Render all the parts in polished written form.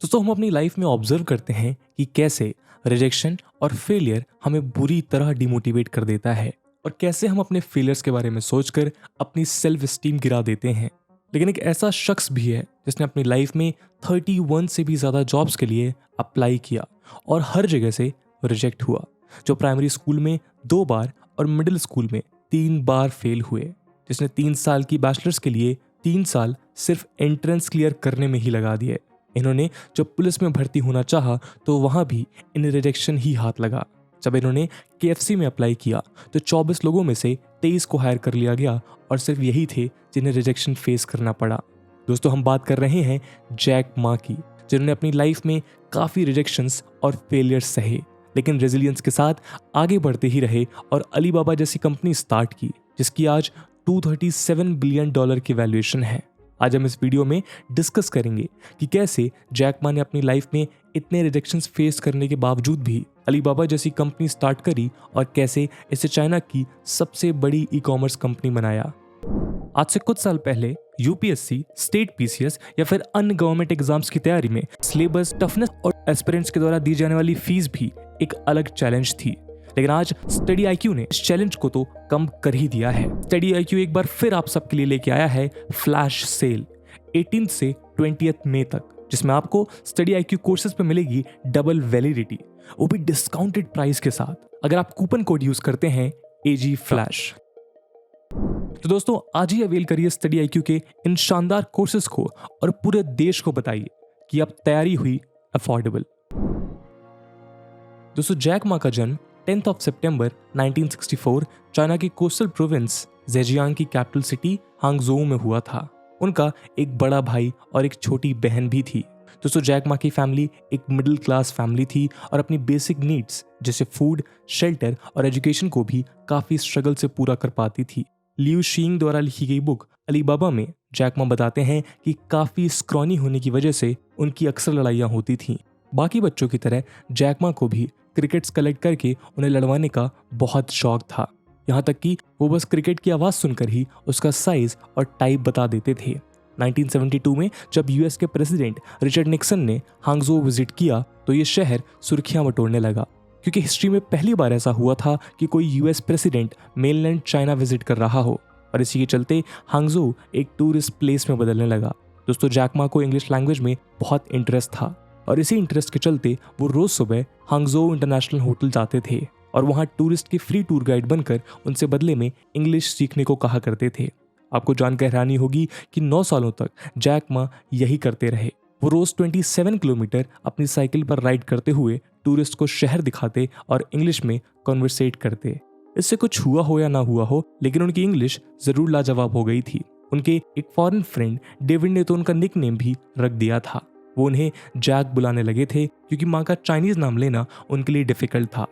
दोस्तों हम अपनी लाइफ में ऑब्जर्व करते हैं कि कैसे रिजेक्शन और फेलियर हमें बुरी तरह डिमोटिवेट कर देता है और कैसे हम अपने फेलियर्स के बारे में सोचकर अपनी सेल्फ स्टीम गिरा देते हैं। लेकिन एक ऐसा शख्स भी है जिसने अपनी लाइफ में 31 से भी ज़्यादा जॉब्स के लिए अप्लाई किया और हर जगह से रिजेक्ट हुआ, जो प्राइमरी स्कूल में 2 बार और मिडिल स्कूल में 3 बार फेल हुए, जिसने 3 साल की बैचलर्स के लिए 3 साल सिर्फ एंट्रेंस क्लियर करने में ही लगा दिए। इन्होंने जब पुलिस में भर्ती होना चाहा तो वहां भी इन रिजेक्शन ही हाथ लगा। जब इन्होंने KFC में अप्लाई किया तो 24 लोगों में से 23 को हायर कर लिया गया और सिर्फ यही थे जिन्हें रिजेक्शन फेस करना पड़ा। दोस्तों हम बात कर रहे हैं जैक मा की, जिन्होंने अपनी लाइफ में काफ़ी रिजेक्शंस और फेलियर्स सहे लेकिन रेजिलियंस के साथ आगे बढ़ते ही रहे और अलीबाबा जैसी कंपनी स्टार्ट की जिसकी आज $237 बिलियन की वैल्यूएशन है। आज हम इस वीडियो में डिस्कस करेंगे कि कैसे जैक मा ने अपनी लाइफ में इतने रिजेक्शंस फेस करने के बावजूद भी अलीबाबा जैसी कंपनी स्टार्ट करी और कैसे इसे चाइना की सबसे बड़ी ई-कॉमर्स कंपनी बनाया। आज से कुछ साल पहले UPSC, स्टेट PCS या फिर अन्य गवर्नमेंट एग्जाम्स की तैयारी में सिलेबस, टफनेस और एस्पिरेंट्स के द्वारा दी जाने वाली फीस भी एक अलग चैलेंज थी। लेकिन आज स्टडी IQ ने इस चैलेंज को तो कम कर ही दिया है। स्टडी IQ एक बार फिर आप सबके लिए लेके आया है फ्लैश सेल 18 से 20 मई तक, जिसमें आपको स्टडी IQ कोर्सेज पे मिलेगी डबल वैलिडिटी, वो भी डिस्काउंटेड प्राइस के साथ अगर आप कूपन कोड यूज करते हैं AG Flash। तो दोस्तों आज ही अवेल करिए स्टडी IQ के इन शानदार कोर्सेज को और पूरे देश को बताइए कि अब तैयारी हुई अफोर्डेबल। दोस्तों जैक मा का जन्म 10 सितंबर 1964 चाइना की कोस्टल प्रोविंस जेजियांग की कैपिटल सिटी हांगझोउ में हुआ था। उनका एक बड़ा भाई और एक छोटी बहन भी थी। दोस्तों जैक मा की फैमिली एक मिडिल क्लास फैमिली थी और अपनी बेसिक नीड्स जैसे फूड, शेल्टर और एजुकेशन को भी काफ़ी स्ट्रगल से पूरा कर पाती थी। लियू शीइंग द्वारा लिखी गई बुक अलीबाबा में जैक मा बताते हैं कि काफ़ी स्क्रॉनी होने की वजह से उनकी अक्सर लड़ाइयाँ होती थीं। बाकी बच्चों की तरह जैक मा को भी क्रिकेट्स कलेक्ट करके उन्हें लड़वाने का बहुत शौक था, यहाँ तक कि वो बस क्रिकेट की आवाज़ सुनकर ही उसका साइज और टाइप बता देते थे। 1972 में जब US के प्रेसिडेंट रिचर्ड निक्सन ने हांगझोउ विजिट किया तो ये शहर सुर्खियां बटोरने लगा, क्योंकि हिस्ट्री में पहली बार ऐसा हुआ था कि कोई US president mainland China visit कर रहा हो और इसी के चलते हांगझोउ एक टूरिस्ट प्लेस में बदलने लगा। दोस्तों जैक मा को इंग्लिश लैंग्वेज में बहुत इंटरेस्ट था और इसी इंटरेस्ट के चलते वो रोज सुबह हांगझोउ इंटरनेशनल होटल जाते थे और वहाँ टूरिस्ट के फ्री टूर गाइड बनकर उनसे बदले में इंग्लिश सीखने को कहा करते थे। आपको जानकर हैरानी होगी कि 9 सालों तक जैक मा यही करते रहे। वो रोज 27 किलोमीटर अपनी साइकिल पर राइड करते हुए टूरिस्ट को शहर दिखाते और इंग्लिश में कॉन्वर्सेट करते। इससे कुछ हुआ हो या ना हुआ हो, लेकिन उनकी इंग्लिश जरूर लाजवाब हो गई थी। उनके एक फॉरेन फ्रेंड डेविड ने तो उनका निकनेम भी रख दिया था। वो उन्हें जैक बुलाने लगे थे क्योंकि माँ का चाइनीज नाम लेना उनके लिए डिफिकल्ट था।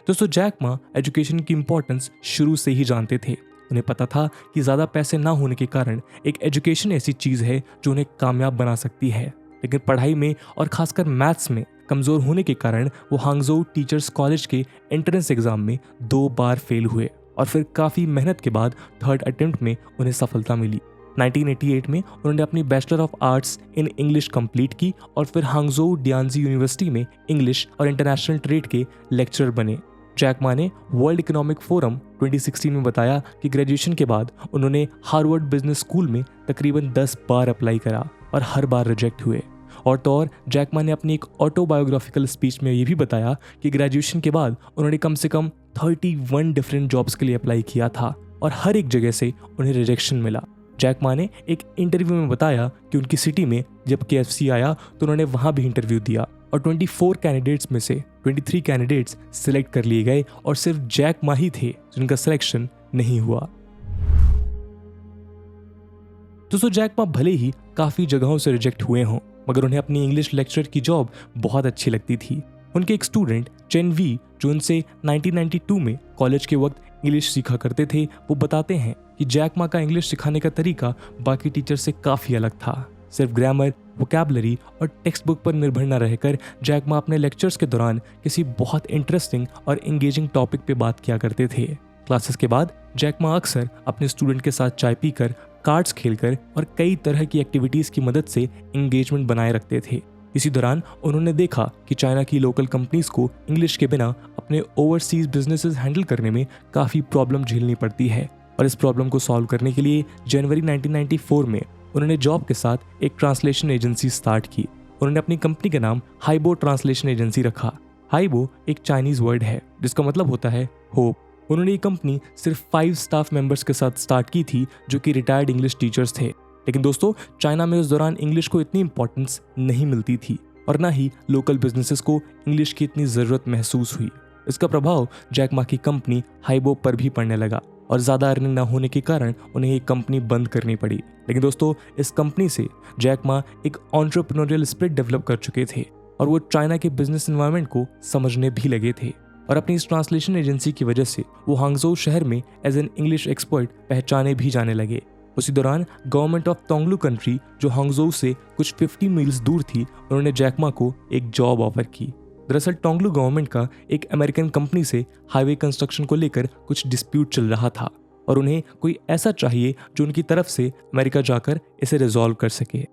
दोस्तों जैक मा एजुकेशन की इंपॉर्टेंस शुरू से ही जानते थे। उन्हें पता था कि ज़्यादा पैसे ना होने के कारण एक एजुकेशन ऐसी चीज़ है जो उन्हें कामयाब बना सकती है, लेकिन पढ़ाई में और खासकर मैथ्स में कमज़ोर होने के कारण वो हांगझोउ टीचर्स कॉलेज के एंट्रेंस एग्जाम में 2 बार फेल हुए और फिर काफ़ी मेहनत के बाद 3rd अटेम्प्ट में उन्हें सफलता मिली। 1988 में उन्होंने अपनी bachelor of arts in English complete की और फिर हांगझोउ डियांजी यूनिवर्सिटी में इंग्लिश और इंटरनेशनल ट्रेड के लेक्चरर बने। जैक मा ने वर्ल्ड इकोनॉमिक फोरम 2016 में बताया कि ग्रेजुएशन के बाद उन्होंने हार्वर्ड बिजनेस स्कूल में तकरीबन 10 बार अप्लाई करा और हर बार रिजेक्ट हुए। और तो और जैक मा ने अपनी एक ऑटोबायोग्राफिकल स्पीच में ये भी बताया कि ग्रेजुएशन के बाद उन्होंने कम से कम 31 डिफरेंट जॉब्स के लिए अप्लाई किया था और हर एक जगह से उन्हें रिजेक्शन मिला। जैक मा ने एक इंटरव्यू में बताया कि उनकी सिटी में जब KFC आया तो उन्होंने वहां भी इंटरव्यू दिया और 24 कैंडिडेट्स में से 23 कैंडिडेट्स सिलेक्ट कर लिए गए और सिर्फ जैक मा ही थे जिनका सिलेक्शन नहीं हुआ। दोस्तों जैक मा भले ही काफ़ी जगहों से रिजेक्ट हुए हों, मगर उन्हें अपनी इंग्लिश लेक्चर की जॉब बहुत अच्छी लगती थी। उनके एक स्टूडेंट चेन वी जो उनसे 1992 में कॉलेज के वक्त इंग्लिश सीखा करते थे, वो बताते हैं कि जैक मा का इंग्लिश सिखाने का तरीका बाकी टीचर से काफ़ी अलग था। सिर्फ ग्रामर, वोकैबुलरी और टेक्स्ट बुक पर निर्भर न रहकर जैक मा अपने लेक्चर्स के दौरान किसी बहुत इंटरेस्टिंग और एंगेजिंग टॉपिक पे बात किया करते थे। क्लासेस के बाद जैक मा अक्सर अपने स्टूडेंट के साथ चाय पीकर, कार्ड्स खेलकर और कई तरह की एक्टिविटीज़ की मदद से एंगेजमेंट बनाए रखते थे। इसी दौरान उन्होंने देखा कि चाइना की लोकल कंपनीज को इंग्लिश के बिना अपने ओवरसीज बिजनेसेस हैंडल करने में काफ़ी प्रॉब्लम झेलनी पड़ती है, और इस प्रॉब्लम को सॉल्व करने के लिए जनवरी 1994 में उन्होंने जॉब के साथ एक ट्रांसलेशन एजेंसी स्टार्ट की। उन्होंने अपनी कंपनी का नाम हाइबो ट्रांसलेशन एजेंसी रखा। हाइबो एक चाइनीज वर्ड है जिसका मतलब होता है होप। उन्होंने ये कंपनी सिर्फ 5 स्टाफ मेंबर्स के साथ स्टार्ट की थी जो कि रिटायर्ड इंग्लिश टीचर्स थे। लेकिन दोस्तों, चाइना में उस दौरान इंग्लिश को इतनी इंपॉर्टेंस नहीं मिलती थी और ना ही लोकल बिजनेसेस को इंग्लिश की इतनी ज़रूरत महसूस हुई। इसका प्रभाव जैक मा की कंपनी हाइबो पर भी पड़ने लगा और ज़्यादा अर्निंग ना होने के कारण उन्हें ये कंपनी बंद करनी पड़ी। लेकिन दोस्तों, इस कंपनी से जैक मा एक एंटरप्रेन्योरियल स्पिरिट डेवलप कर चुके थे और वो चाइना के बिजनेस एनवायरनमेंट को समझने भी लगे थे, और अपनी इस ट्रांसलेशन एजेंसी की वजह से वो हांगझोउ शहर में एज एन इंग्लिश एक्सपर्ट पहचाने भी जाने लगे। उसी दौरान गवर्नमेंट ऑफ तोंगलू कंट्री, जो हांगझोउ से कुछ 50 मील्स दूर थी, उन्होंने जैक मा को एक जॉब ऑफर की। दरअसल टोंगलू गवर्नमेंट का एक अमेरिकन कंपनी से हाईवे कंस्ट्रक्शन को लेकर कुछ डिस्प्यूट चल रहा था और उन्हें कोई ऐसा चाहिए जो उनकी तरफ से अमेरिका जाकर इसे रिजॉल्व कर सके।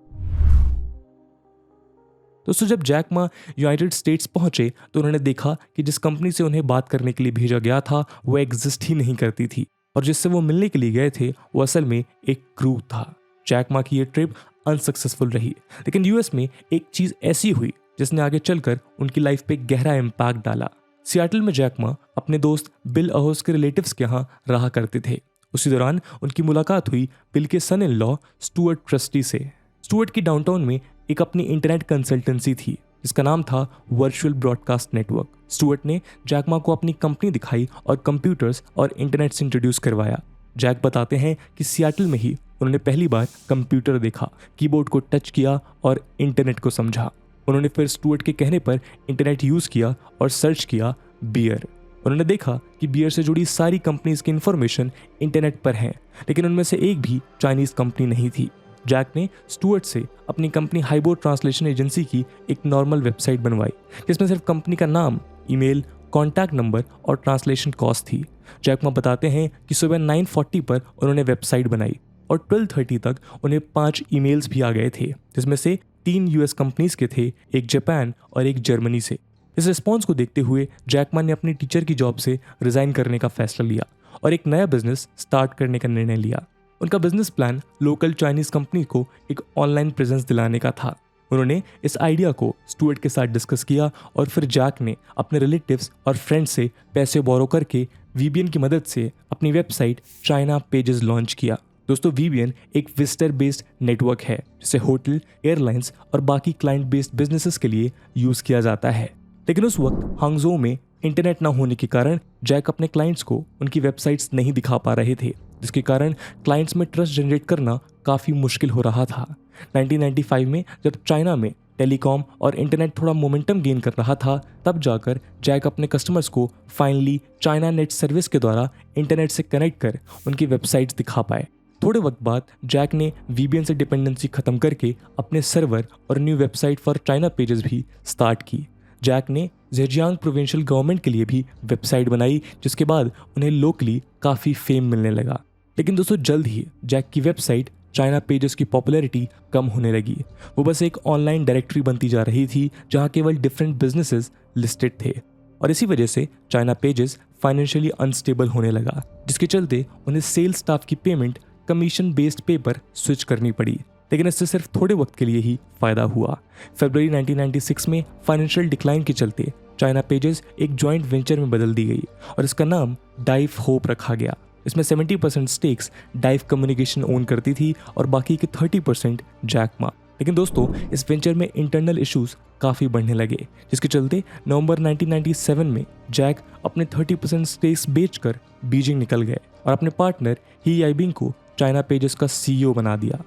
दोस्तों, जब जैक मा यूनाइटेड स्टेट्स पहुंचे तो उन्होंने देखा कि जिस कंपनी से उन्हें बात करने के लिए भेजा गया था वो एग्जिस्ट ही नहीं करती थी, और जिससे वो मिलने के लिए गए थे वो असल में एक क्रू था। जैक मा की ये ट्रिप अनसक्सेसफुल रही, लेकिन यूएस में एक चीज ऐसी हुई जिसने आगे चलकर उनकी लाइफ पे गहरा इम्पैक्ट डाला। सियाटल में जैक मा अपने दोस्त बिल अहोस के रिलेटिव्स के यहाँ रहा करते थे। उसी दौरान उनकी मुलाकात हुई बिल के सन इन लॉ स्टुअर्ट ट्रस्टी से। स्टुअर्ट की डाउनटाउन में एक अपनी इंटरनेट कंसल्टेंसी थी जिसका नाम था वर्चुअल ब्रॉडकास्ट नेटवर्क। स्टुअर्ट ने जैक मा को अपनी कंपनी दिखाई और कंप्यूटर्स और इंटरनेट से इंट्रोड्यूस करवाया। जैक बताते हैं कि सियाटल में ही उन्होंने पहली बार कंप्यूटर देखा, कीबोर्ड को टच किया और इंटरनेट को समझा। उन्होंने फिर स्टुअर्ट के कहने पर इंटरनेट यूज़ किया और सर्च किया बियर। उन्होंने देखा कि बियर से जुड़ी सारी कंपनीज की इंफॉर्मेशन इंटरनेट पर है, लेकिन उनमें से एक भी चाइनीज कंपनी नहीं थी। जैक ने स्टुअर्ट से अपनी कंपनी हाइबो ट्रांसलेशन एजेंसी की एक नॉर्मल वेबसाइट बनवाई जिसमें सिर्फ कंपनी का नाम, ईमेल, कॉन्टैक्ट नंबर और ट्रांसलेशन कॉस्ट थी। जैक मा बताते हैं कि सुबह 9:40 पर उन्होंने वेबसाइट बनाई और 12:30 तक उन्हें 5 ईमेल्स भी आ गए थे, जिसमें से 3 यूएस कंपनीज के थे, एक जापान और एक जर्मनी से। इस रिस्पॉन्स को देखते हुए जैक मा ने अपनी टीचर की जॉब से रिजाइन करने का फैसला लिया और एक नया बिजनेस स्टार्ट करने का निर्णय लिया। उनका business plan local Chinese company को एक ऑनलाइन प्रेजेंस दिलाने का था। उन्होंने इस आइडिया को स्टुअर्ट के साथ डिस्कस किया और फिर जैक ने अपने रिलेटिव्स और फ्रेंड्स से पैसे बोरो करके वीबीएन की मदद से अपनी वेबसाइट चाइना पेजेस लॉन्च किया। दोस्तों, वीबीएन एक विजिटर बेस्ड नेटवर्क है जिसे होटल, एयरलाइंस और बाकी क्लाइंट बेस्ड बिजनेसेस के लिए यूज किया जाता है। लेकिन उस वक्त हांगझोउ में इंटरनेट ना होने के कारण जैक अपने क्लाइंट्स को उनकी वेबसाइट्स नहीं दिखा पा रहे थे, जिसके कारण क्लाइंट्स में ट्रस्ट जनरेट करना काफ़ी मुश्किल हो रहा था। 1995 में जब चाइना में टेलीकॉम और इंटरनेट थोड़ा मोमेंटम गेन कर रहा था, तब जाकर जैक अपने कस्टमर्स को फाइनली चाइना नेट सर्विस के द्वारा इंटरनेट से कनेक्ट कर उनकी वेबसाइट्स दिखा पाए। थोड़े वक्त बाद जैक ने वीबीएन से डिपेंडेंसी खत्म करके अपने सर्वर और new website for China pages भी स्टार्ट की। जैक ने जेजियांग प्रोविंशियल गवर्नमेंट के लिए भी वेबसाइट बनाई, जिसके बाद उन्हें लोकली काफ़ी फेम मिलने लगा। लेकिन दोस्तों, जल्द ही जैक की वेबसाइट चाइना पेजेस की पॉपुलैरिटी कम होने लगी। वो बस एक ऑनलाइन डायरेक्टरी बनती जा रही थी जहां केवल डिफरेंट बिजनेसेस लिस्टेड थे, और इसी वजह से चाइना पेजेस फाइनेंशियली अनस्टेबल होने लगा, जिसके चलते उन्हें सेल्स स्टाफ की पेमेंट कमीशन बेस्ड पे पर स्विच करनी पड़ी। लेकिन इससे सिर्फ थोड़े वक्त के लिए ही फायदा हुआ। फरवरी 1996 में फाइनेंशियल डिक्लाइन के चलते चाइना पेजेस एक जॉइंट वेंचर में बदल दी गई और इसका नाम डाइव होप रखा गया। इसमें 70% स्टेक्स डाइव कम्युनिकेशन ओन करती थी और बाकी के 30% जैक मा। लेकिन दोस्तों, इस वेंचर में इंटरनल इश्यूज काफ़ी बढ़ने लगे, जिसके चलते नवंबर 1997 में जैक अपने 30% स्टेक्स बेचकर बीजिंग निकल गए और अपने पार्टनर ही याइबिंग को चाइना पेजेस का सीईओ बना दिया।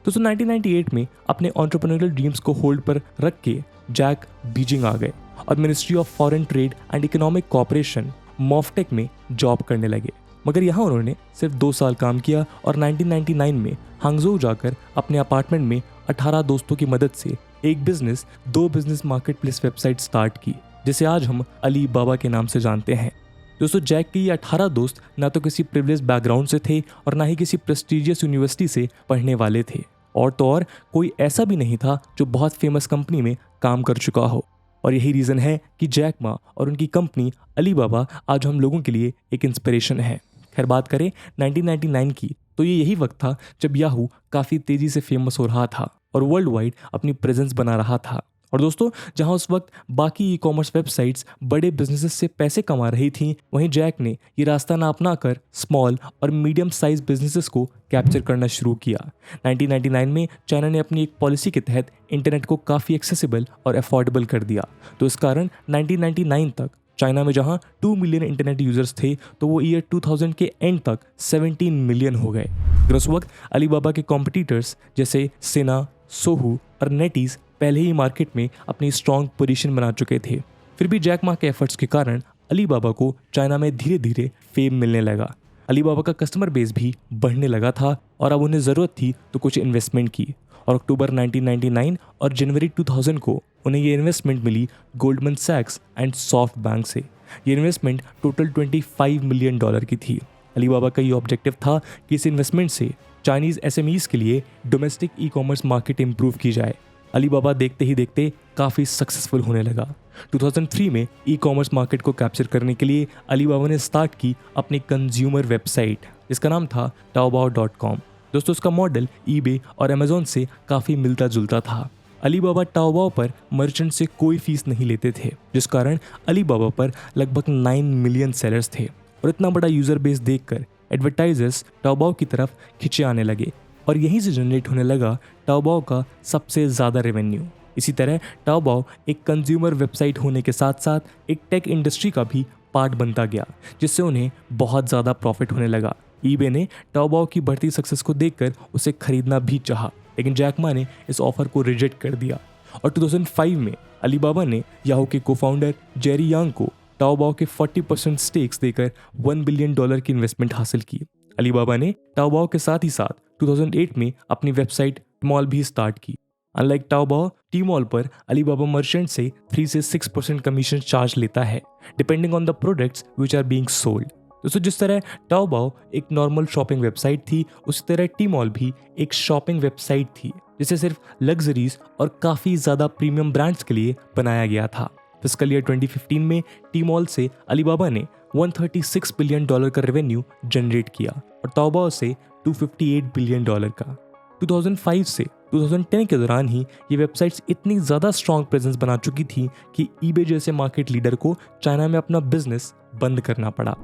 दोस्तों, 1998 में अपने एंटरप्रेन्योरियल ड्रीम्स को होल्ड पर रख के जैक बीजिंग आ गए और ministry of foreign trade and economic cooperation MOFTEC में जॉब करने लगे। मगर यहाँ उन्होंने सिर्फ 2 साल काम किया और 1999 में हांगझोउ जाकर अपने अपार्टमेंट में 18 दोस्तों की मदद से एक business 2 business market place website start की, जिसे आज हम अली बाबा के नाम से जानते हैं। दोस्तों जैक के ये 18 दोस्त ना तो किसी प्रिविलेज बैकग्राउंड से थे और ना ही किसी प्रेस्टिजियस यूनिवर्सिटी से पढ़ने वाले थे, और तो और कोई ऐसा भी नहीं था जो बहुत फेमस कंपनी में काम कर चुका हो। और यही रीज़न है कि जैक मा और उनकी कंपनी अलीबाबा आज हम लोगों के लिए एक इंस्पिरेशन है। खैर बात करें 1999 की, तो ये यही वक्त था जब याहू काफ़ी तेज़ी से फेमस हो रहा था और वर्ल्ड वाइड अपनी प्रेजेंस बना रहा था। और दोस्तों जहां उस वक्त बाकी ई कॉमर्स वेबसाइट्स बड़े बिजनेसेस से पैसे कमा रही थीं, वहीं जैक ने ये रास्ता ना अपना कर स्मॉल और मीडियम साइज बिजनेसेस को कैप्चर करना शुरू किया। 1999 में चाइना ने अपनी एक पॉलिसी के तहत इंटरनेट को काफ़ी एक्सेसिबल और अफोर्डेबल कर दिया। तो इस कारण 1999 तक चाइना में जहां 2 मिलियन इंटरनेट यूजर्स थे, तो वो ईयर 2000 के एंड तक 17 मिलियन हो गए। उस वक्त अलीबाबा के कॉम्पिटिटर्स जैसे सिना, सोहू और नेटीज पहले ही मार्केट में अपनी स्ट्रॉन्ग पोजीशन बना चुके थे। फिर भी जैक मा के एफर्ट्स के कारण अलीबाबा को चाइना में धीरे धीरे फेम मिलने लगा। अलीबाबा का कस्टमर बेस भी बढ़ने लगा था और अब उन्हें ज़रूरत थी तो कुछ इन्वेस्टमेंट की, और अक्टूबर 1999 और जनवरी 2000 को उन्हें ये इन्वेस्टमेंट मिली गोल्डमैन सैक्स एंड सॉफ्ट बैंक से। ये इन्वेस्टमेंट टोटल $25 मिलियन की थी। अलीबाबा का ये ऑब्जेक्टिव था कि इस इन्वेस्टमेंट से चाइनीज़ एसएमईज़ के लिए domestic e commerce market improve की जाए। अलीबाबा देखते ही देखते काफ़ी सक्सेसफुल होने लगा। 2003 में ई कॉमर्स मार्केट को कैप्चर करने के लिए अलीबाबा ने स्टार्ट की अपनी कंज्यूमर वेबसाइट, जिसका नाम था taobao.com। दोस्तों उसका मॉडल ईबे और अमेजोन से काफ़ी मिलता जुलता था। अलीबाबा टाओबाओ पर मर्चेंट से कोई फीस नहीं लेते थे, जिस कारण अलीबाबा पर लगभग 9 मिलियन सेलर्स थे। और इतना बड़ा यूज़र बेस देखकर एडवर्टाइजर्स टाओबाओ की तरफ खिंचे आने लगे और यहीं से जनरेट होने लगा टाओबाओ का सबसे ज़्यादा रेवेन्यू। इसी तरह टाओबाओ एक कंज्यूमर वेबसाइट होने के साथ साथ एक टेक इंडस्ट्री का भी पार्ट बनता गया, जिससे उन्हें बहुत ज़्यादा प्रॉफिट होने लगा। ईबे ने टाओबाओ की बढ़ती सक्सेस को देखकर उसे खरीदना भी चाहा, लेकिन जैक मा ने इस ऑफर को रिजेक्ट कर दिया। और 2005 में अलीबाबा ने याहू के को-फाउंडर जेरी यांग को टाओबाओ के 40% स्टेक्स देकर $1 बिलियन की इन्वेस्टमेंट हासिल की। अलीबाबा ने टाओबाओ के साथ ही साथ 2008 में अपनी वेबसाइट टीमॉल भी स्टार्ट की। अनलाइक टाओबाओ, टीमॉल पर अलीबाबा मर्चेंट से 3 से 6% कमीशन चार्ज लेता है, depending on the products which are being sold. दोस्तों जिस तरह टाओबाओ एक नॉर्मल शॉपिंग वेबसाइट थी, उसी तरह टीमॉल भी एक शॉपिंग वेबसाइट थी, जिसे सिर्फ लग्जरीज और काफ़ी ज़्यादा प्रीमियम ब्रांड्स के लिए बनाया गया था। फिस्कल ईयर 2015 में टीमॉल से अलीबाबा ने $136 बिलियन का रेवेन्यू जनरेट किया और टाओबाओ से $258 बिलियन का। 2005 से 2010 के दौरान ही ये वेबसाइट्स इतनी ज़्यादा स्ट्रॉन्ग प्रेजेंस बना चुकी थी कि ईबे जैसे मार्केट लीडर को चाइना में अपना बिजनेस बंद करना पड़ा।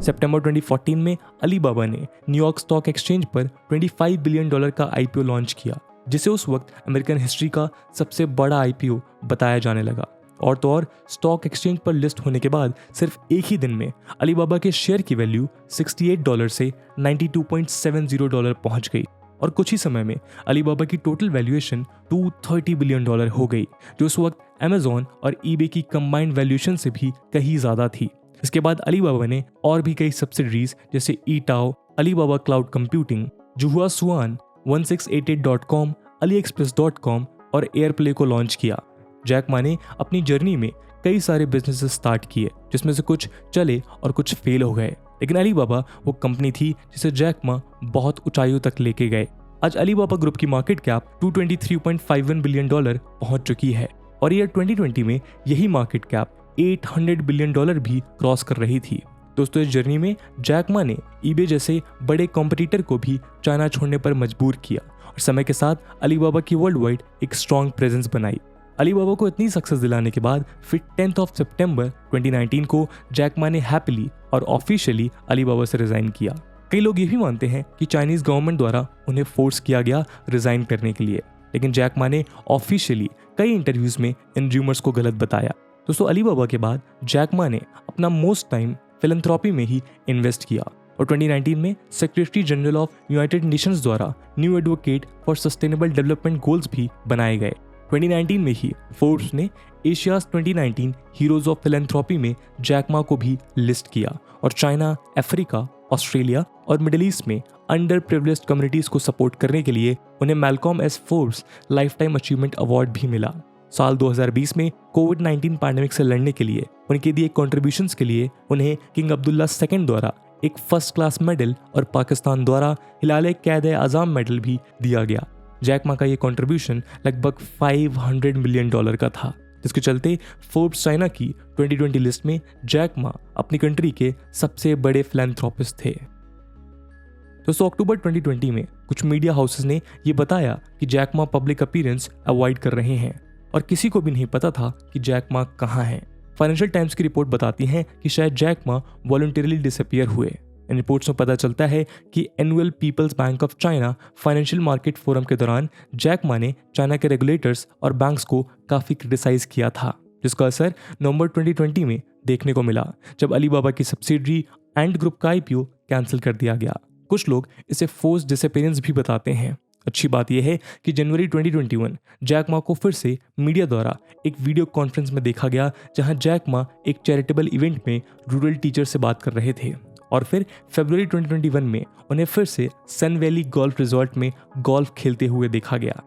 सितंबर 2014 में अलीबाबा ने न्यूयॉर्क स्टॉक एक्सचेंज पर $25 बिलियन का आईपीओ लॉन्च किया, जिसे उस वक्त अमेरिकन हिस्ट्री का सबसे बड़ा आईपीओ बताया जाने लगा। और तो और स्टॉक एक्सचेंज पर लिस्ट होने के बाद सिर्फ एक ही दिन में अलीबाबा के शेयर की वैल्यू $68 से $92.70 पहुंच गई और कुछ ही समय में अलीबाबा की टोटल वैल्यूएशन $230 बिलियन हो गई, जो उस वक्त अमेजॉन और ईबे की कंबाइंड वैल्यूएशन से भी कहीं ज़्यादा थी। इसके बाद अलीबाबा ने और भी कई सब्सिडरीज जैसे eTao, Alibaba cloud computing, Juhuasuan, 1688.com, AliExpress.com और एयरप्ले को लॉन्च किया। जैक मा ने अपनी जर्नी में कई सारे बिजनेसेस स्टार्ट किए, जिसमें से कुछ चले और कुछ फेल हो गए, लेकिन अलीबाबा वो कंपनी थी जिसे जैक मा बहुत ऊंचाइयों तक लेके गए। आज अलीबाबा ग्रुप की मार्केट कैप $223.51 बिलियन पहुंच चुकी है और ईयर 2020 में यही मार्केट कैप $800 बिलियन भी क्रॉस कर रही थी। दोस्तों इस जर्नी में जैक मा ने ईबे जैसे बड़े कॉम्पिटिटर को भी चाइना छोड़ने पर मजबूर किया और समय के साथ अलीबाबा की वर्ल्ड वाइड एक स्ट्रॉन्ग प्रेजेंस बनाई। अलीबाबा को इतनी सक्सेस दिलाने के बाद फिर 10 सितंबर 2019 को जैक मा ने हैप्पीली और ऑफिशियली अलीबाबा से रिजाइन किया। कई लोग ये भी मानते हैं कि चाइनीज गवर्नमेंट द्वारा उन्हें फोर्स किया गया रिजाइन करने के लिए, लेकिन जैक मा ने ऑफिशियली कई इंटरव्यूज में इन रूमर्स को गलत बताया। दोस्तों अलीबाबा के बाद जैक मा ने अपना मोस्ट टाइम फिलैंथ्रोपी में ही इन्वेस्ट किया और 2019 में secretary general of United Nations द्वारा new advocate for sustainable development goals भी बनाए गए। 2019 में ही फोर्ब्स ने एशियाज 2019 हीरोज ऑफ फिलैंथ्रोपी में जैक मा को भी लिस्ट किया और चाइना, अफ्रीका, ऑस्ट्रेलिया और मिडिल ईस्ट में अंडर प्रिविलेज्ड कम्युनिटीज को सपोर्ट करने के लिए उन्हें Malcolm S Forbes lifetime achievement award भी मिला। साल 2020 में कोविड-19 पैंडेमिक से लड़ने के लिए उनके दिए कंट्रीब्यूशंस के लिए उन्हें किंग अब्दुल्ला II द्वारा एक फर्स्ट क्लास मेडल और पाकिस्तान द्वारा हिलाल कैद आज़म मेडल भी दिया गया। जैक मा का ये कंट्रीब्यूशन लगभग $500 मिलियन का था, जिसके चलते फोर्ब्स चाइना की 2020 लिस्ट में जैक मा अपनी कंट्री के सबसे बड़े फिलैंथ्रोपिस्ट थे। दोस्तों अक्टूबर 2020 में कुछ मीडिया हाउसेस ने ये बताया कि Jack Ma public appearance avoid कर रहे हैं और किसी को भी नहीं पता था कि जैक मा कहाँ हैं। फाइनेंशियल टाइम्स की रिपोर्ट बताती है कि शायद जैक मा वॉलंटरीली डिसअपीयर हुए। इन रिपोर्ट्स में पता चलता है कि annual People's Bank of China financial market forum के दौरान जैक मा ने चाइना के रेगुलेटर्स और बैंक्स को काफी क्रिटिसाइज किया था, जिसका असर नवंबर 2020 में देखने को मिला जब अलीबाबा की सब्सिडरी एंड ग्रुप का IPO कैंसिल कर दिया गया। कुछ लोग इसे फोर्स डिसअपीयरेंस भी बताते हैं। अच्छी बात यह है कि जनवरी 2021 जैक मा को फिर से मीडिया द्वारा एक वीडियो कॉन्फ्रेंस में देखा गया, जहां जैक मा एक चैरिटेबल इवेंट में रूरल टीचर से बात कर रहे थे और फिर फरवरी 2021 में उन्हें फिर से सन वैली गोल्फ रिजॉर्ट में गोल्फ खेलते हुए देखा गया।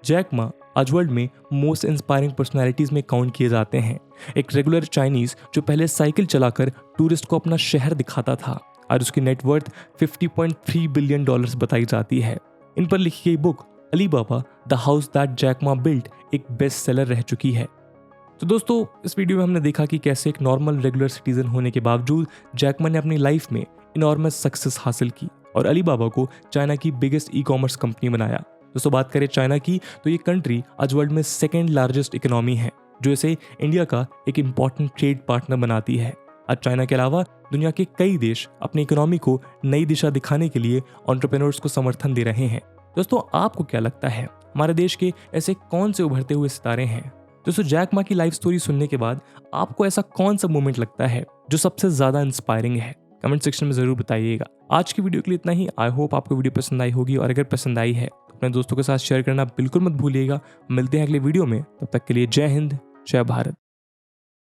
जैक मा आज वर्ल्ड में मोस्ट इंस्पायरिंग पर्सनैलिटीज में काउंट किए जाते हैं। एक रेगुलर चाइनीज जो पहले साइकिल चलाकर टूरिस्ट को अपना शहर दिखाता था, आज उसकी नेटवर्थ $50.3 बिलियन बताई जाती है। इन पर लिखी गई book Alibaba the house that Jack Ma built एक बेस्ट सेलर रह चुकी है। तो दोस्तों इस वीडियो में हमने देखा कि कैसे एक नॉर्मल रेगुलर सिटीजन होने के बावजूद जैक मा ने अपनी लाइफ में इनॉर्मस सक्सेस हासिल की और अलीबाबा को चाइना की बिगेस्ट ई-कॉमर्स कंपनी बनाया। दोस्तों बात करें चाइना की तो ये कंट्री आज वर्ल्ड में सेकेंड लार्जेस्ट इकोनॉमी है, जो इसे इंडिया का एक इम्पॉर्टेंट ट्रेड पार्टनर बनाती है। आज चाइना के अलावा दुनिया के कई देश अपनी इकोनॉमी को नई दिशा दिखाने के लिए एंटरप्रेन्योर्स को समर्थन दे रहे हैं। दोस्तों आपको क्या लगता है हमारे देश के ऐसे कौन से उभरते हुए सितारे हैं? दोस्तों जैक मा की लाइफ स्टोरी सुनने के बाद आपको ऐसा कौन सा मोमेंट लगता है जो सबसे ज्यादा इंस्पायरिंग है? कमेंट सेक्शन में जरूर बताइएगा। आज की वीडियो के लिए इतना ही। आई होप आपको वीडियो पसंद आई होगी और अगर पसंद आई है तो अपने दोस्तों के साथ शेयर करना बिल्कुल मत भूलिएगा। मिलते हैं अगले वीडियो में, तब तक के लिए जय हिंद, जय भारत।